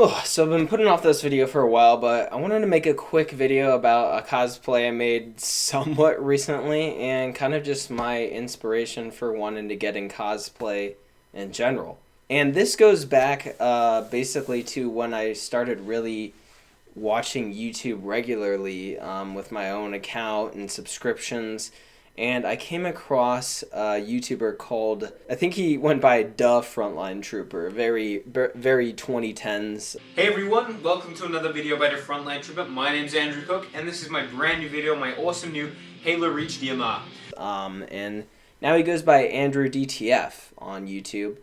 So I've been putting off this video for a while, but I wanted to make a quick video about a cosplay I made somewhat recently and kind of just my inspiration for wanting to get in cosplay in general. And this goes back basically to when I started really watching YouTube regularly with my own account and subscriptions. And I came across a YouTuber called, I think he went by Duh Frontline Trooper, very 2010s. Hey everyone, welcome to another video by the Frontline Trooper. My name's Andrew Cook, and this is my brand new video, my awesome new Halo Reach DMR. And now he goes by Andrew DTF on YouTube.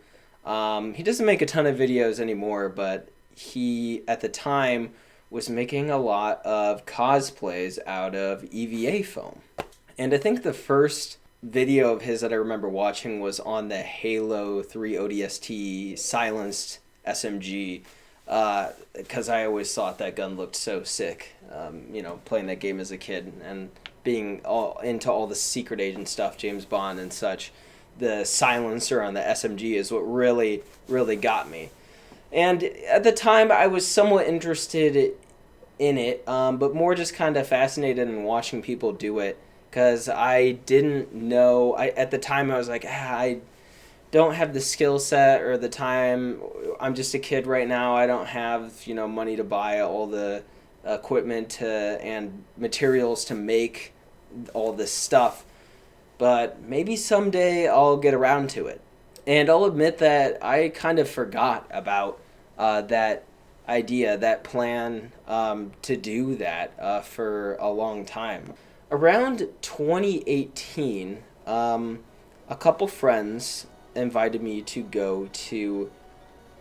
He doesn't make a ton of videos anymore, but he, at the time, was making a lot of cosplays out of EVA foam. And I think the first video of his that I remember watching was on the Halo 3 ODST silenced SMG, because I always thought that gun looked so sick, playing that game as a kid and being all into all the secret agent stuff, James Bond and such. The silencer on the SMG is what really got me. And at the time, I was somewhat interested in it, but more just kind of fascinated in watching people do it. Because I didn't know, at the time I was like, I don't have the skill set or the time. I'm just a kid right now. I don't have, money to buy all the equipment and materials to make all this stuff. But maybe someday I'll get around to it. And I'll admit that I kind of forgot about that idea, that plan to do that for a long time. Around 2018, a couple friends invited me to go to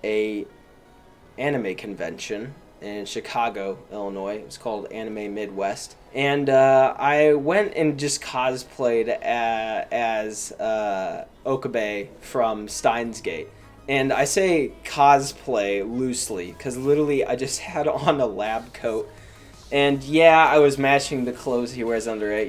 a anime convention in Chicago, Illinois. It was called Anime Midwest. And I went and just cosplayed as Okabe from Steins. And I say cosplay loosely, because literally I just had on a lab coat. And yeah, I was matching the clothes he wears under it,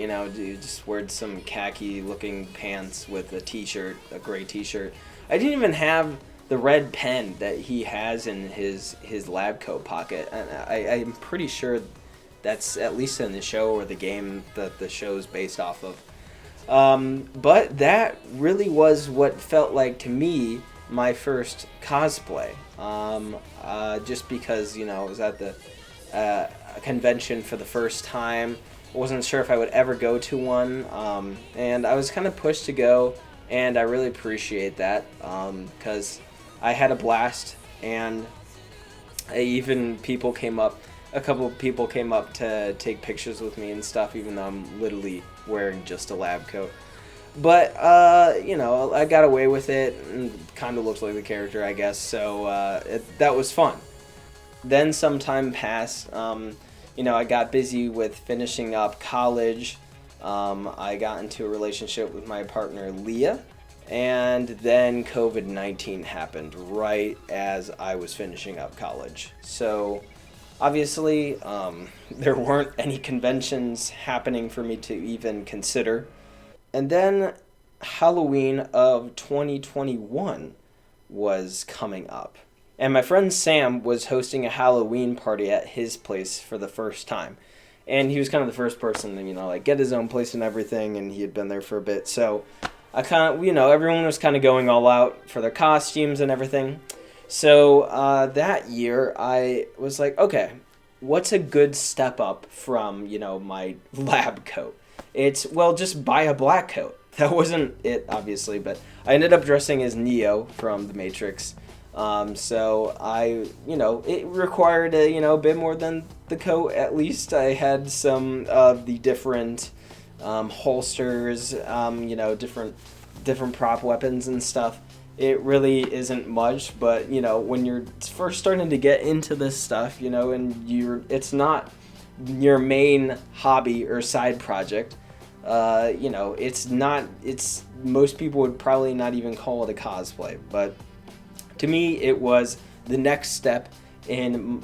just wearing some khaki-looking pants with a t-shirt, a gray t-shirt. I didn't even have the red pen that he has in his lab coat pocket. And I'm pretty sure that's at least in the show or the game that the show's based off of. But that really was what felt like, to me, my first cosplay. Just because, I was at the a convention for the first time. I wasn't sure if I would ever go to one, and I was kind of pushed to go, and I really appreciate that, because I had a blast, and a couple of people came up to take pictures with me and stuff, even though I'm literally wearing just a lab coat. But, I got away with it, and kind of looked like the character, I guess, so that was fun. Then some time passed. I got busy with finishing up college. I got into a relationship with my partner, Leah. And then COVID-19 happened right as I was finishing up college. So, obviously, there weren't any conventions happening for me to even consider. And then Halloween of 2021 was coming up. And my friend Sam was hosting a Halloween party at his place for the first time. And he was kind of the first person to, get his own place and everything, and he had been there for a bit. So I kind of, everyone was kind of going all out for their costumes and everything. So that year I was like, okay, what's a good step up from, my lab coat? It's, just buy a black coat. That wasn't it, obviously, but I ended up dressing as Neo from the Matrix. So it required a bit more than the coat. At least I had some of the different holsters, different prop weapons and stuff. It really isn't much, but when you're first starting to get into this stuff, and it's not your main hobby or side project. It's most people would probably not even call it a cosplay, but to me, it was the next step in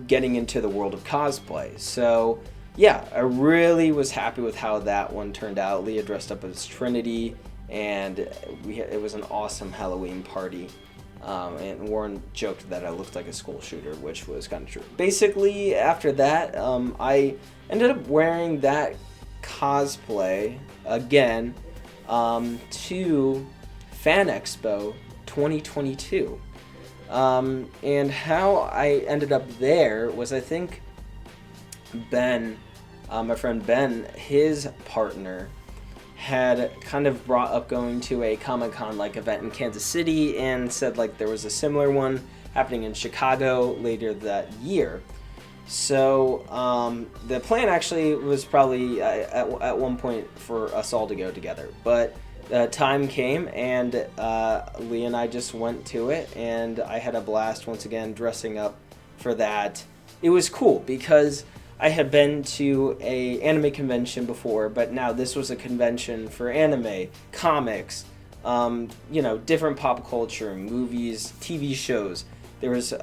getting into the world of cosplay. So, yeah, I really was happy with how that one turned out. Leah dressed up as Trinity, and it was an awesome Halloween party. And Warren joked that I looked like a school shooter, which was kind of true. Basically, after that, I ended up wearing that cosplay again to Fan Expo 2022. And how I ended up there was, I think Ben, my friend Ben, his partner, had kind of brought up going to a Comic-Con like event in Kansas City and said like there was a similar one happening in Chicago later that year. So the plan actually was probably at one point for us all to go together, but time came and Lee and I just went to it, and I had a blast once again dressing up for that. It was cool because I had been to a anime convention before, but now this was a convention for anime, comics, different pop culture, movies, TV shows. There was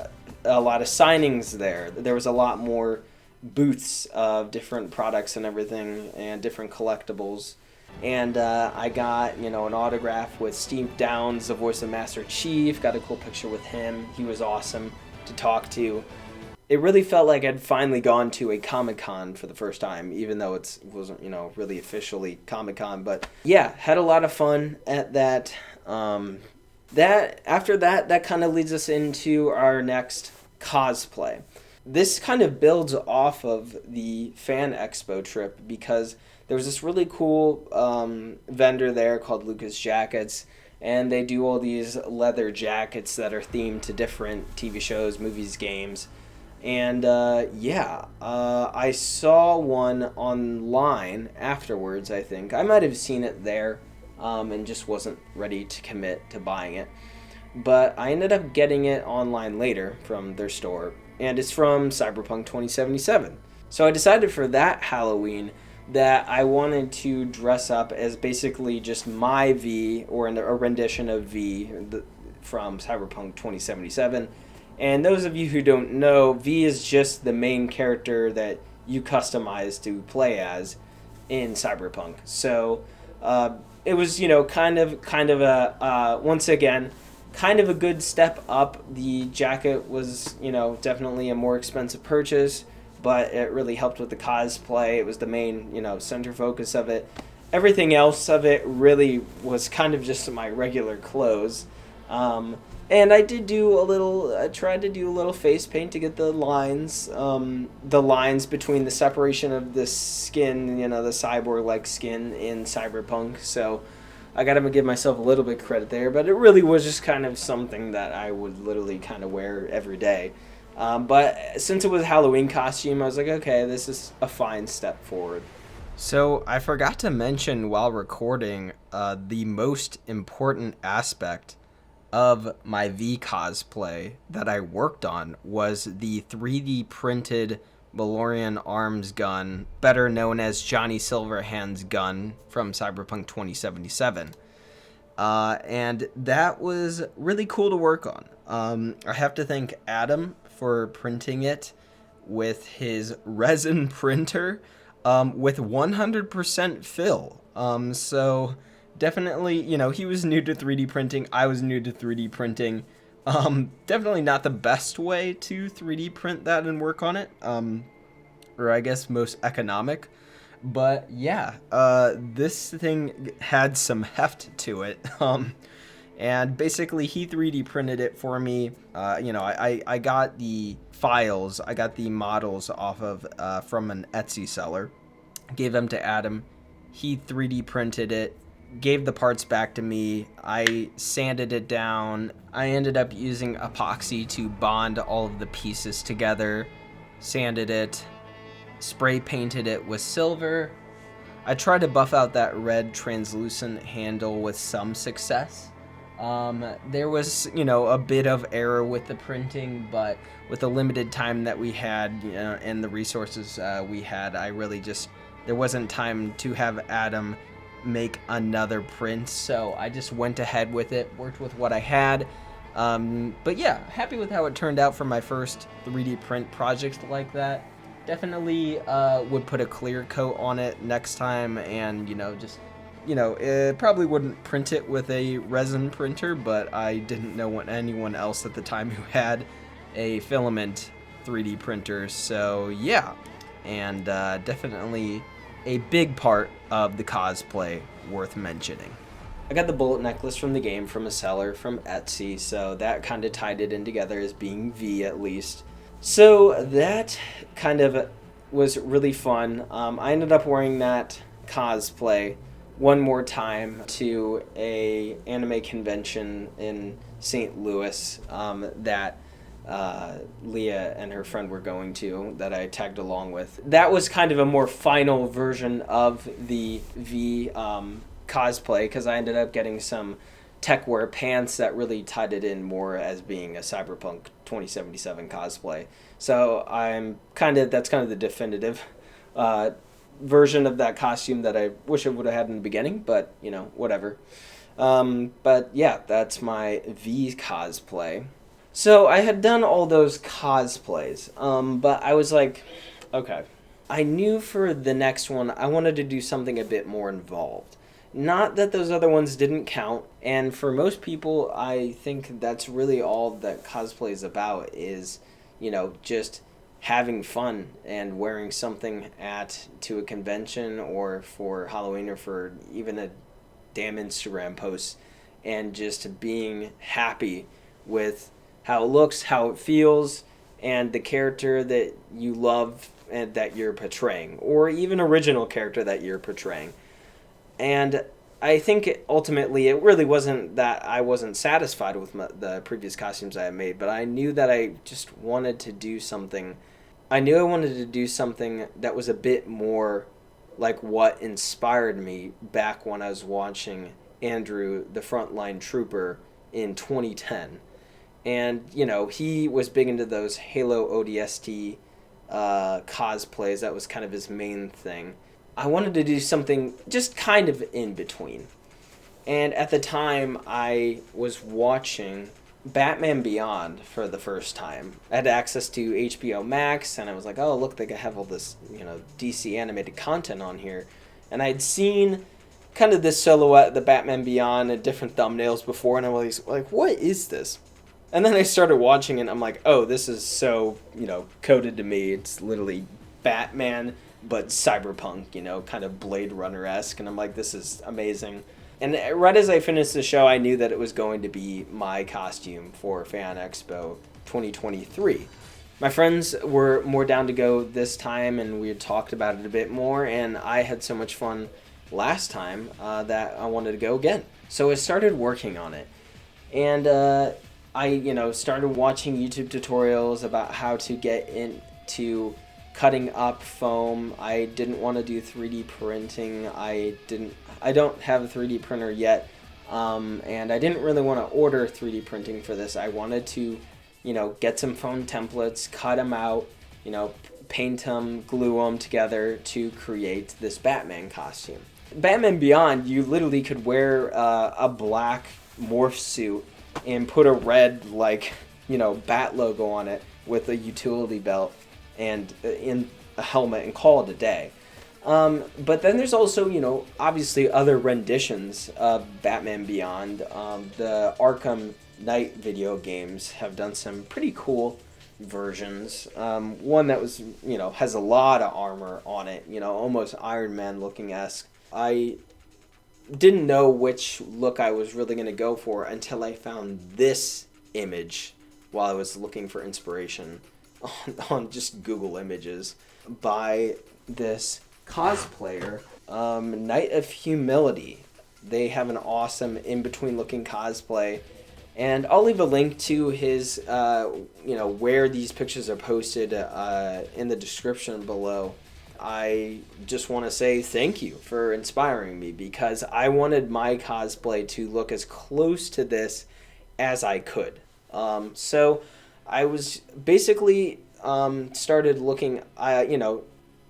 a lot of signings there. There was a lot more booths of different products and everything, and different collectibles. And I got, an autograph with Steve Downes, the voice of Master Chief. Got a cool picture with him. He was awesome to talk to. It really felt like I'd finally gone to a Comic-Con for the first time, even though it wasn't, really officially Comic-Con. But yeah, had a lot of fun at that. After that kind of leads us into our next cosplay. This kind of builds off of the Fan Expo trip because there was this really cool vendor there called Lucas Jackets, and they do all these leather jackets that are themed to different TV shows, movies, games. And I saw one online afterwards, I think. I might have seen it there and just wasn't ready to commit to buying it. But I ended up getting it online later from their store, and it's from Cyberpunk 2077. So I decided for that Halloween that I wanted to dress up as basically just my V, or a rendition of V from Cyberpunk 2077. And those of you who don't know, V is just the main character that you customize to play as in Cyberpunk. So it was, kind of a once again, kind of a good step up. The jacket was, definitely a more expensive purchase, but it really helped with the cosplay. It was the main, center focus of it. Everything else of it really was kind of just my regular clothes. And I tried to do a little face paint to get the lines between the separation of the skin, the cyborg-like skin in Cyberpunk. So I gotta give myself a little bit credit there, but it really was just kind of something that I would literally kind of wear every day. But since it was a Halloween costume, I was like, okay, this is a fine step forward. So I forgot to mention while recording the most important aspect of my V cosplay that I worked on was the 3D printed Valorian arms gun, better known as Johnny Silverhand's gun from Cyberpunk 2077. And that was really cool to work on. I have to thank Adam for printing it with his resin printer with 100% fill. So definitely, he was new to 3D printing. I was new to 3D printing. Definitely not the best way to 3D print that and work on it. Or I guess most economic. But yeah, this thing had some heft to it. And basically he 3D printed it for me. I got the files, I got the models off of from an Etsy seller. Gave them to Adam. He 3D printed it. Gave the parts back to me. I sanded it down. I ended up using epoxy to bond all of the pieces together. Sanded it. Spray painted it with silver. I tried to buff out that red translucent handle with some success. There was, a bit of error with the printing, but with the limited time that we had, and the resources we had, there wasn't time to have Adam make another print, so I just went ahead with it, worked with what I had. But yeah, happy with how it turned out for my first 3D print project like that. Definitely would put a clear coat on it next time, and just it probably wouldn't print it with a resin printer, but I didn't know anyone else at the time who had a filament 3D printer. So yeah, and definitely a big part of the cosplay worth mentioning. I got the bullet necklace from the game from a seller from Etsy, so that kind of tied it in together as being V at least. So that kind of was really fun. I ended up wearing that cosplay one more time to a anime convention in St. Louis that Leah and her friend were going to, that I tagged along with. That was kind of a more final version of the V cosplay, because I ended up getting some tech wear pants that really tied it in more as being a Cyberpunk 2077 cosplay. So that's kind of the definitive version of that costume that I wish I would have had in the beginning, but whatever. But yeah, that's my V cosplay. So I had done all those cosplays, but I was like, okay, I knew for the next one I wanted to do something a bit more involved. Not that those other ones didn't count, and for most people, I think that's really all that cosplay is about, is, just having fun and wearing something to a convention or for Halloween or for even a damn Instagram post, and just being happy with how it looks, how it feels, and the character that you love and that you're portraying, or even original character that you're portraying. And I think ultimately it really wasn't that I wasn't satisfied with the previous costumes I had made, but I knew that I just wanted to do something. I knew I wanted to do something that was a bit more like what inspired me back when I was watching Andrew, the Frontline Trooper, in 2010. And, he was big into those Halo ODST cosplays. That was kind of his main thing. I wanted to do something just kind of in between. And at the time, I was watching Batman Beyond for the first time. I had access to HBO Max, and I was like, oh, look, they have all this, DC animated content on here. And I'd seen kind of this silhouette of the Batman Beyond and different thumbnails before, and I was like, what is this? And then I started watching it, and I'm like, oh, this is so, coded to me. It's literally Batman, but cyberpunk, kind of Blade Runner-esque. And I'm like, this is amazing. And right as I finished the show, I knew that it was going to be my costume for Fan Expo 2023. My friends were more down to go this time, and we had talked about it a bit more, and I had so much fun last time that I wanted to go again. So I started working on it. And I started watching YouTube tutorials about how to get into cutting up foam. I didn't want to do 3D printing. I don't have a 3D printer yet, and I didn't really want to order 3D printing for this. I wanted to, get some foam templates, cut them out, paint them, glue them together to create this Batman costume. Batman Beyond, you literally could wear a black morph suit and put a red, bat logo on it with a utility belt and in a helmet and call it a day. But then there's also, obviously other renditions of Batman Beyond. The Arkham Knight video games have done some pretty cool versions. One that was, has a lot of armor on it, almost Iron Man looking-esque. I didn't know which look I was really going to go for until I found this image while I was looking for inspiration on just Google Images by this cosplayer, Night of Humility. They have an awesome in-between looking cosplay, and I'll leave a link to his, where these pictures are posted in the description below. I just want to say thank you for inspiring me, because I wanted my cosplay to look as close to this as I could. So I was basically started looking,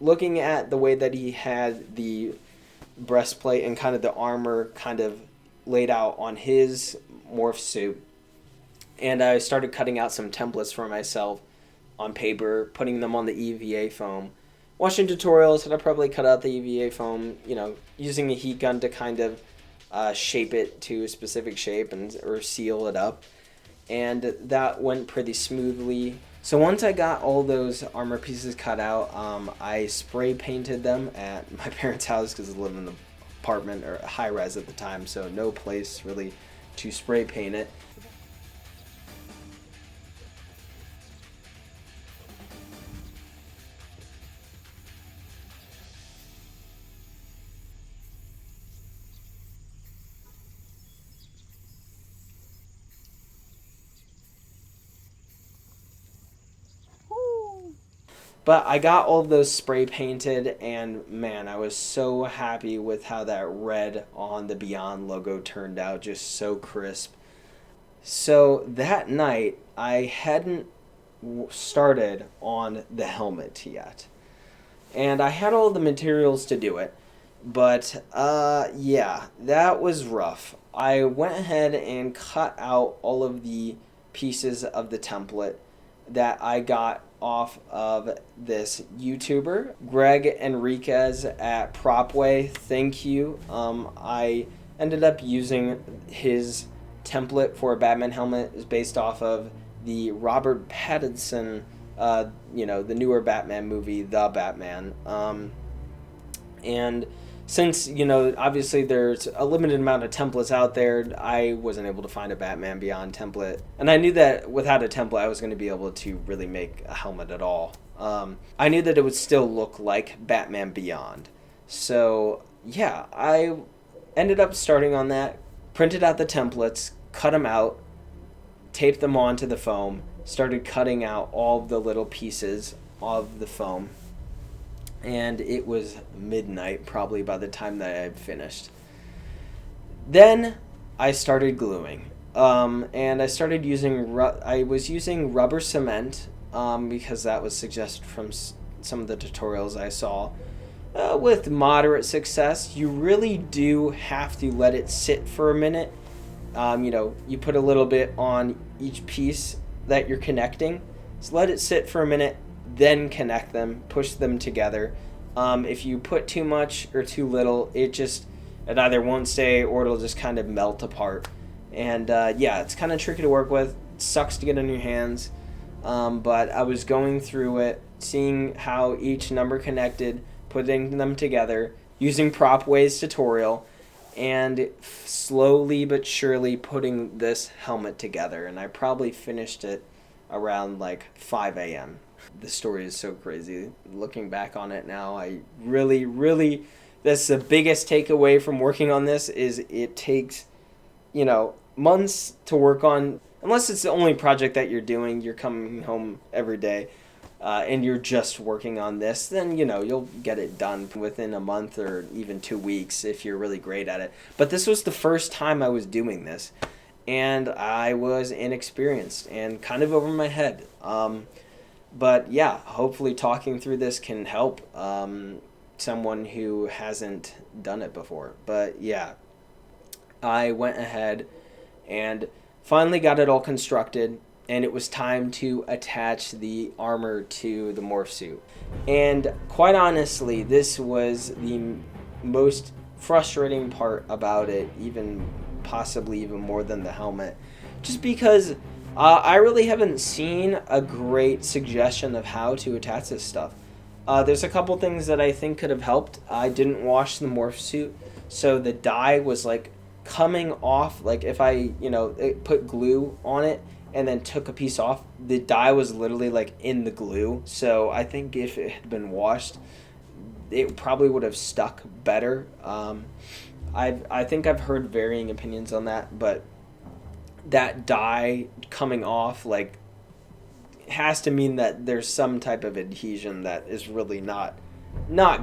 looking at the way that he had the breastplate and kind of the armor kind of laid out on his morph suit. And I started cutting out some templates for myself on paper, putting them on the EVA foam. watching tutorials, and I probably cut out the EVA foam, you know, using a heat gun to kind of shape it to a specific shape or seal it up. And that went pretty smoothly. So once I got all those armor pieces cut out, I spray painted them at my parents' house because I lived in an apartment or a high-rise at the time, so no place really to spray paint it. But I got all of those spray painted, and man, I was so happy with how that red on the Beyond logo turned out, just so crisp. So that night, I hadn't started on the helmet yet. And I had all the materials to do it, but yeah, that was rough. I went ahead and cut out all of the pieces of the template that I got off of this YouTuber, Greg Enriquez at Propway. Thank you. I ended up using his template for a Batman helmet is based off of the Robert Pattinson, you know, the newer Batman movie, The Batman. And since, you know, obviously there's a limited amount of templates out there, I wasn't able to find a Batman Beyond template. And I knew that without a template, I was going to be able to really make a helmet at all. I knew that it would still look like Batman Beyond. So, yeah, I ended up starting on that, printed out the templates, cut them out, taped them onto the foam, started cutting out all of the little pieces of the foam. And it was midnight probably by the time that I had finished. Then I started gluing. And I started using, I was using rubber cement because that was suggested from some of the tutorials I saw. With moderate success, you really do have to let it sit for a minute. You know, you put a little bit on each piece that you're connecting. So let it sit for a minute, then connect them, push them together. If you put too much or too little, it either won't stay or it'll just kind of melt apart. And yeah, it's kind of tricky to work with. It sucks to get on your hands. But I was going through it, seeing how each number connected, putting them together, using Propway's tutorial, and slowly but surely putting this helmet together. And I probably finished it around like 5 a.m. The story is so crazy. Looking back on it now, I really, that's the biggest takeaway from working on this is it takes, you know, months to work on. Unless it's the only project that you're doing, you're coming home every day, and you're just working on this, then, you know, you'll get it done within a month or even 2 weeks if you're really great at it. But this was the first time I was doing this, and I was inexperienced and kind of over my head. But yeah, hopefully talking through this can help someone who hasn't done it before. But yeah, I went ahead and finally got it all constructed, and it was time to attach the armor to the morph suit. And quite honestly, this was the most frustrating part about it, possibly even more than the helmet, just because I really haven't seen a great suggestion of how to attach this stuff. There's a couple things that I think could have helped. I didn't wash the morph suit, so the dye was like coming off. Like if I, put glue on it and then took a piece off, the dye was literally like in the glue. So I think if it had been washed, it probably would have stuck better. I think I've heard varying opinions on that, but that dye coming off like has to mean that there's some type of adhesion that is really not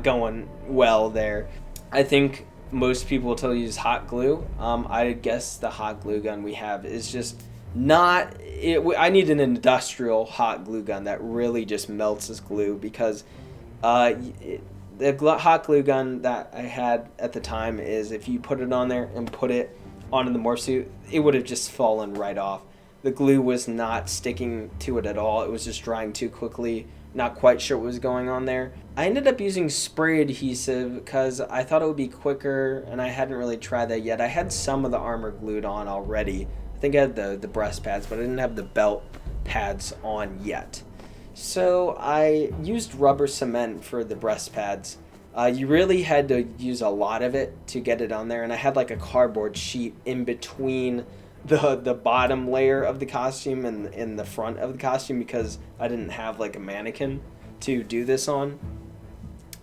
going well there. I think most people will tell you use hot glue. I guess the hot glue gun we have is just not it. I need an industrial hot glue gun that really just melts this glue, because the hot glue gun that I had at the time is if you put it on there and put it onto the morph suit, it would have just fallen right off. The glue was not sticking to it at all. It was just drying too quickly not quite sure what was going on there. I ended up using spray adhesive because I thought it would be quicker, and I hadn't really tried that yet. I had some of the armor glued on already. I think I had the breast pads, but I didn't have the belt pads on yet. So I used rubber cement for the breast pads. You really had to use a lot of it to get it on there, and I had like a cardboard sheet in between the bottom layer of the costume and in the front of the costume because I didn't have like a mannequin to do this on.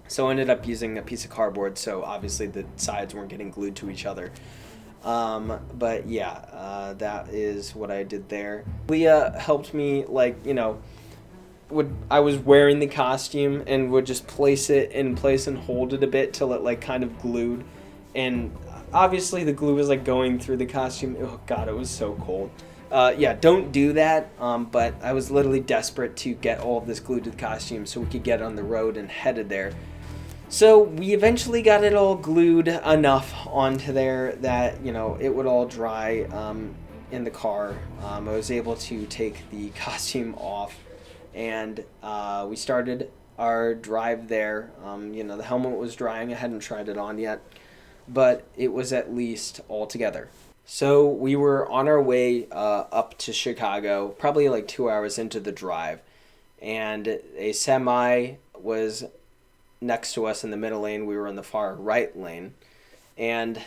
So I ended up using a piece of cardboard, so obviously the sides weren't getting glued to each other. But yeah, that is what I did there. Leah helped me, like, you know, I was wearing the costume and would just place it in place and hold it a bit till it like kind of glued, and obviously the glue was like going through the costume. Oh god, it was so cold. Yeah, don't do that. But I was literally desperate to get all of this glued to the costume so we could get on the road and headed there. So we eventually got it all glued enough onto there that, you know, it would all dry in the car. I was able to take the costume off, and we started our drive there. You know, the helmet was drying. I hadn't tried it on yet, but it was at least all together. So we were on our way up to Chicago, probably like 2 hours into the drive, and a semi was next to us in the middle lane. We were in the far right lane, and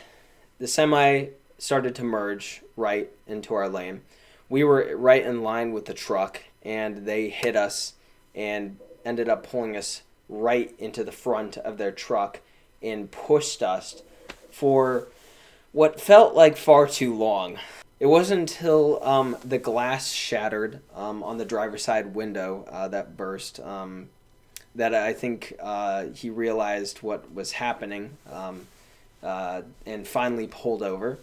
the semi started to merge right into our lane. We were right in line with the truck, and they hit us and ended up pulling us right into the front of their truck and pushed us for what felt like far too long. It wasn't until the glass shattered on the driver's side window that burst that I think he realized what was happening and finally pulled over.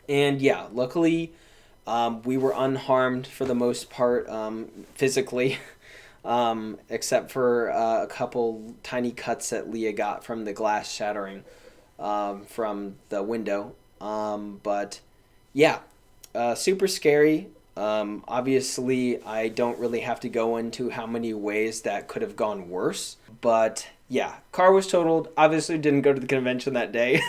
And yeah, luckily we were unharmed for the most part physically, except for a couple tiny cuts that Leah got from the glass shattering from the window. But yeah, super scary. Obviously, I don't really have to go into how many ways that could have gone worse. But yeah, car was totaled. Obviously, didn't go to the convention that day.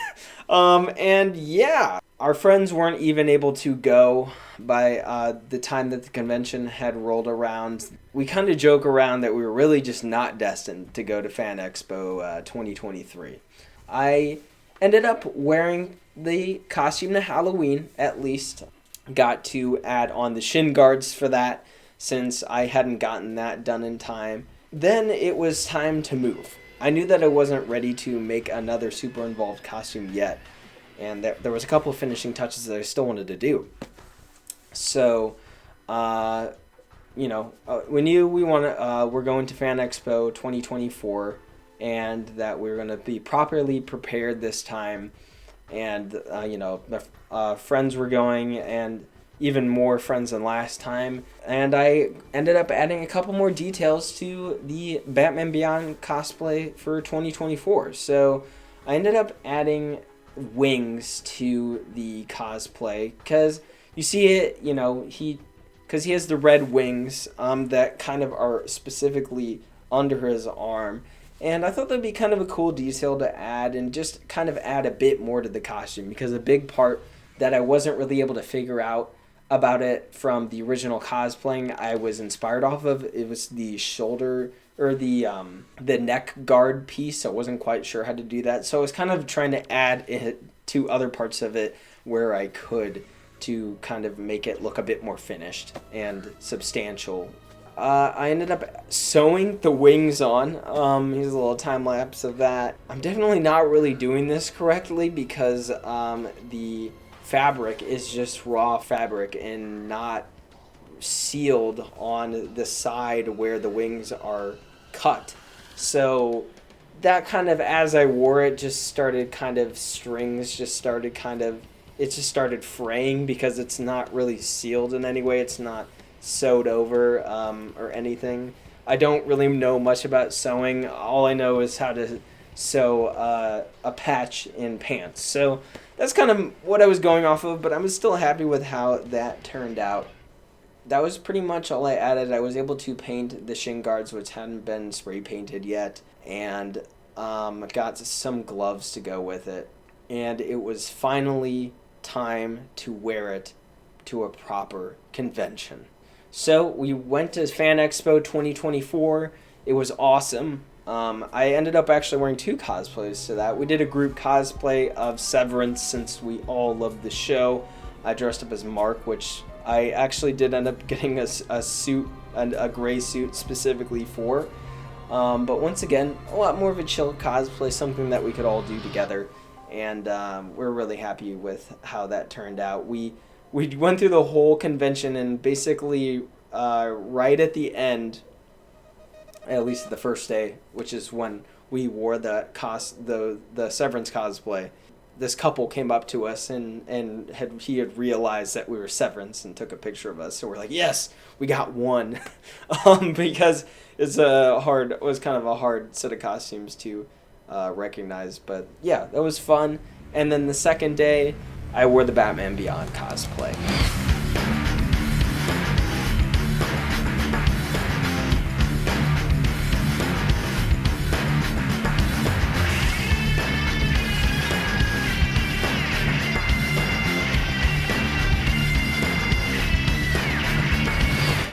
And yeah, our friends weren't even able to go by the time that the convention had rolled around. We kind of joke around that we were really just not destined to go to Fan Expo 2023. I ended up wearing the costume to Halloween, at least. Got to add on the shin guards for that since I hadn't gotten that done in time. Then it was time to move. I knew that I wasn't ready to make another super involved costume yet, and there was a couple of finishing touches that I still wanted to do. So, you know, we knew we're going to Fan Expo 2024, and that we were going to be properly prepared this time. And, you know, friends were going, and even more friends than last time. And I ended up adding a couple more details to the Batman Beyond cosplay for 2024. So I ended up adding wings to the cosplay, because you see it, you know, because he has the red wings that kind of are specifically under his arm. And I thought that'd be kind of a cool detail to add and just kind of add a bit more to the costume, because a big part that I wasn't really able to figure out about it from the original cosplaying I was inspired off of, it was the shoulder or the neck guard piece. I wasn't quite sure how to do that. So I was kind of trying to add it to other parts of it where I could to kind of make it look a bit more finished and substantial. I ended up sewing the wings on. Here's a little time lapse of that. I'm definitely not really doing this correctly because the fabric is just raw fabric and not sealed on the side where the wings are cut. So that kind of, as I wore it, just started kind of it just started fraying because it's not really sealed in any way. It's not sewed over or anything. I don't really know much about sewing. All I know is how to sew a patch in pants. So that's kind of what I was going off of, but I'm still happy with how that turned out. that was pretty much all I added. I was able to paint the shin guards, which hadn't been spray painted yet, and got some gloves to go with it. And it was finally time to wear it to a proper convention. So we went to Fan Expo 2024. It was awesome. I ended up actually wearing 2 cosplays to that. We did a group cosplay of Severance since we all loved the show. I dressed up as Mark, which I actually did end up getting a suit, a gray suit specifically for. But once again, a lot more of a chill cosplay, something that we could all do together. And we're really happy with how that turned out. We went through the whole convention, and basically right at the end, at least the first day, which is when we wore the Severance cosplay, this couple came up to us and he had realized that we were Severance and took a picture of us. So we're like, yes, we got one, because it was kind of a hard set of costumes to recognize. But yeah, that was fun. And then the second day, I wore the Batman Beyond cosplay.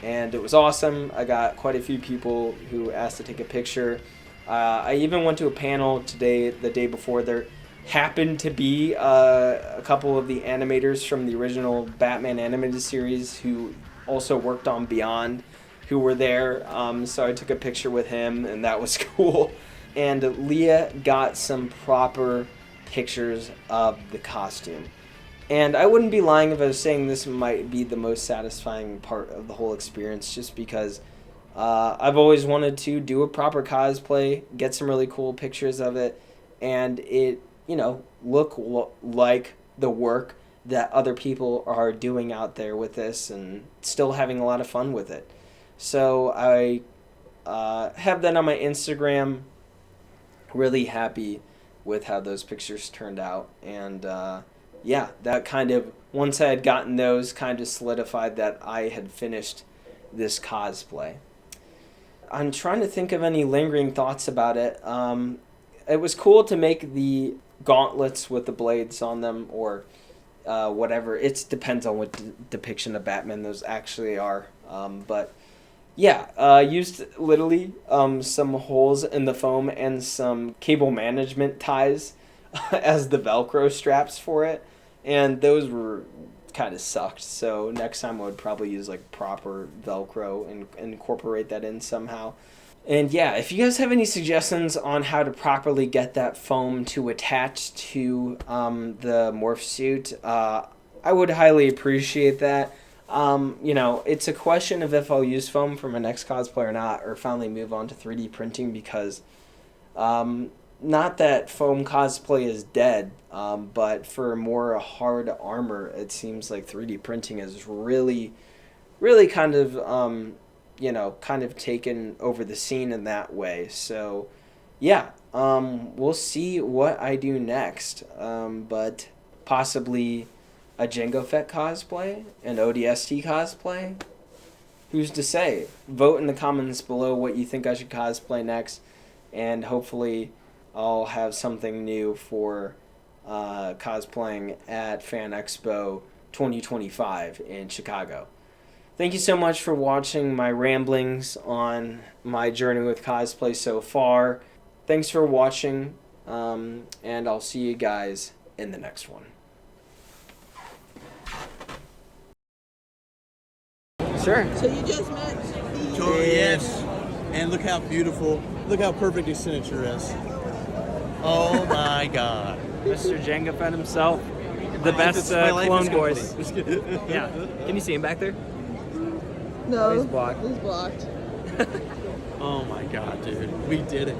And it was awesome. I got quite a few people who asked to take a picture. I even went to a panel today, the day before. There happened to be a couple of the animators from the original Batman animated series who also worked on Beyond, who were there. So I took a picture with him, and that was cool. And Leah got some proper pictures of the costume. And I wouldn't be lying if I was saying this might be the most satisfying part of the whole experience, just because I've always wanted to do a proper cosplay, get some really cool pictures of it, and it, look like the work that other people are doing out there with this and still having a lot of fun with it. So I have that on my Instagram. Really happy with how those pictures turned out. And yeah, that kind of, once I had gotten those, kind of solidified that I had finished this cosplay. I'm trying to think of any lingering thoughts about it. It was cool to make the gauntlets with the blades on them, or whatever. It depends on what depiction of Batman those actually are. But yeah, used literally some holes in the foam and some cable management ties as the Velcro straps for it. And those were kind of sucked. So next time I would probably use like proper Velcro and incorporate that in somehow. And yeah, if you guys have any suggestions on how to properly get that foam to attach to the morph suit, I would highly appreciate that. It's a question of if I'll use foam for my next cosplay or not, or finally move on to 3D printing, because not that foam cosplay is dead, but for more hard armor, it seems like 3D printing is really, really kind of taken over the scene in that way. So, yeah, we'll see what I do next. But possibly a Jango Fett cosplay, an ODST cosplay. Who's to say? Vote in the comments below what you think I should cosplay next, and hopefully I'll have something new for cosplaying at Fan Expo 2025 in Chicago. Thank you so much for watching my ramblings on my journey with cosplay so far. Thanks for watching, and I'll see you guys in the next one. Sure. So you just met Yes. And look how beautiful, look how perfect his signature is. Oh my God. Mr. Jango Fett himself, the best clone voice. Yeah. Can you see him back there? No. He's blocked. He's blocked. Oh my God, dude. We did it.